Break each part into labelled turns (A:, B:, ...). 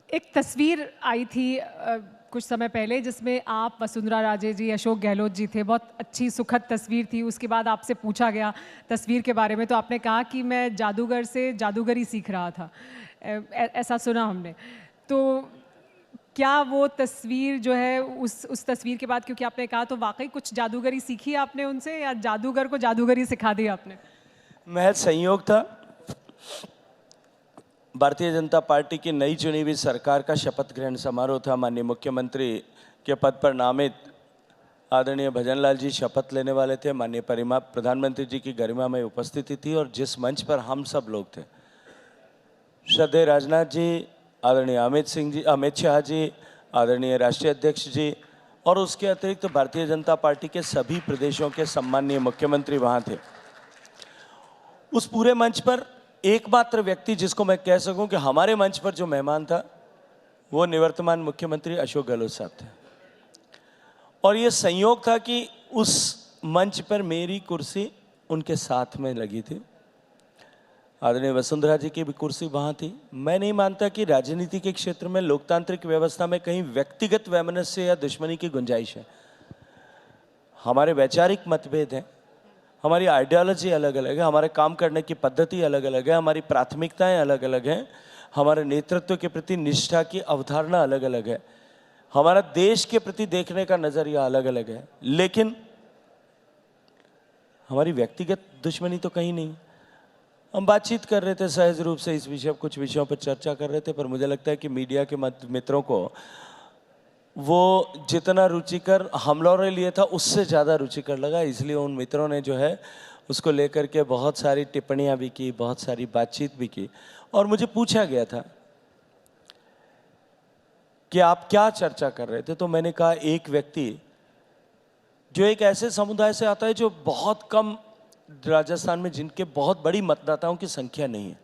A: एक तस्वीर आई थी कुछ समय पहले जिसमें आप, वसुंधरा राजे जी, अशोक गहलोत जी थे। बहुत अच्छी सुखद तस्वीर थी। उसके बाद आपसे पूछा गया तस्वीर के बारे में, तो आपने कहा कि मैं जादूगर से जादूगरी सीख रहा था। ऐसा सुना हमने। तो क्या वो तस्वीर जो है, उस तस्वीर के बाद, क्योंकि आपने कहा, तो वाक़ई कुछ जादूगरी सीखी आपने उनसे, या जादूगर को जादूगरी सिखा दी आपने?
B: महज संयोग था। भारतीय जनता पार्टी की नई चुनी हुई सरकार का शपथ ग्रहण समारोह था। माननीय मुख्यमंत्री के पद पर नामित आदरणीय भजनलाल जी शपथ लेने वाले थे। माननीय प्रधानमंत्री जी की गरिमा में उपस्थिति थी और जिस मंच पर हम सब लोग थे, श्रद्धेय राजनाथ जी, आदरणीय अमित शाह जी, आदरणीय राष्ट्रीय अध्यक्ष जी, और उसके अतिरिक्त भारतीय जनता पार्टी के सभी प्रदेशों के सम्माननीय मुख्यमंत्री वहाँ थे। उस पूरे मंच पर एकमात्र व्यक्ति जिसको मैं कह सकूं कि हमारे मंच पर जो मेहमान था, वो निवर्तमान मुख्यमंत्री अशोक गहलोत साहब थे। और ये संयोग था कि उस मंच पर मेरी कुर्सी उनके साथ में लगी थी। आदरणीय वसुंधरा जी की भी कुर्सी वहाँ थी। मैं नहीं मानता कि राजनीति के क्षेत्र में, लोकतांत्रिक व्यवस्था में कहीं व्यक्तिगत वैमनस्य या दुश्मनी की गुंजाइश है। हमारे वैचारिक मतभेद हैं, हमारी आइडियोलॉजी अलग अलग है, हमारे काम करने की पद्धति अलग अलग है, हमारी प्राथमिकताएं अलग अलग हैं, हमारे नेतृत्व के प्रति निष्ठा की अवधारणा अलग अलग है, हमारा देश के प्रति देखने का नजरिया अलग अलग है, लेकिन हमारी व्यक्तिगत दुश्मनी तो कहीं नहीं। हम बातचीत कर रहे थे सहज रूप से इस विषय, कुछ विषयों पर चर्चा कर रहे थे, पर मुझे लगता है कि मीडिया के मित्रों को वो जितना रुचिकर हम लोगों ने लिए था उससे ज़्यादा रुचिकर लगा। इसलिए उन मित्रों ने जो है उसको लेकर के बहुत सारी टिप्पणियां भी की, बहुत सारी बातचीत भी की, और मुझे पूछा गया था कि आप क्या चर्चा कर रहे थे। तो मैंने कहा, एक व्यक्ति जो एक ऐसे समुदाय से आता है जो बहुत कम, राजस्थान में जिनके बहुत बड़ी मतदाताओं की संख्या नहीं है।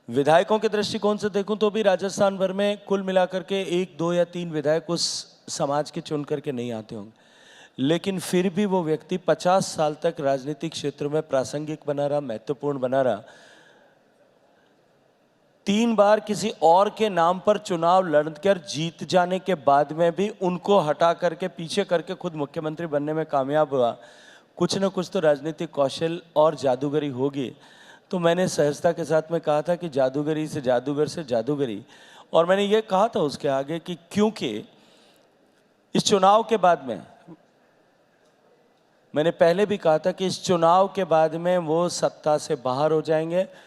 B: विधायकों के दृष्टिकोण से देखूं तो भी राजस्थान भर में कुल मिलाकर के 1, 2 या 3 विधायक उस समाज के चुन करके नहीं आते होंगे, लेकिन फिर भी वो व्यक्ति 50 साल तक राजनीतिक क्षेत्र में प्रासंगिक बना रहा, महत्वपूर्ण बना रहा। 3 बार किसी और के नाम पर चुनाव लड़कर जीत जाने के बाद में भी उनको हटा करके पीछे करके खुद मुख्यमंत्री बनने में कामयाब हुआ। कुछ न कुछ तो राजनीतिक कौशल और जादूगरी होगी। तो मैंने सहजता के साथ में कहा था कि जादूगरी से जादूगर से जादूगरी, और मैंने ये कहा था उसके आगे कि क्योंकि इस चुनाव के बाद में, मैंने पहले भी कहा था कि इस चुनाव के बाद में वो सत्ता से बाहर हो जाएंगे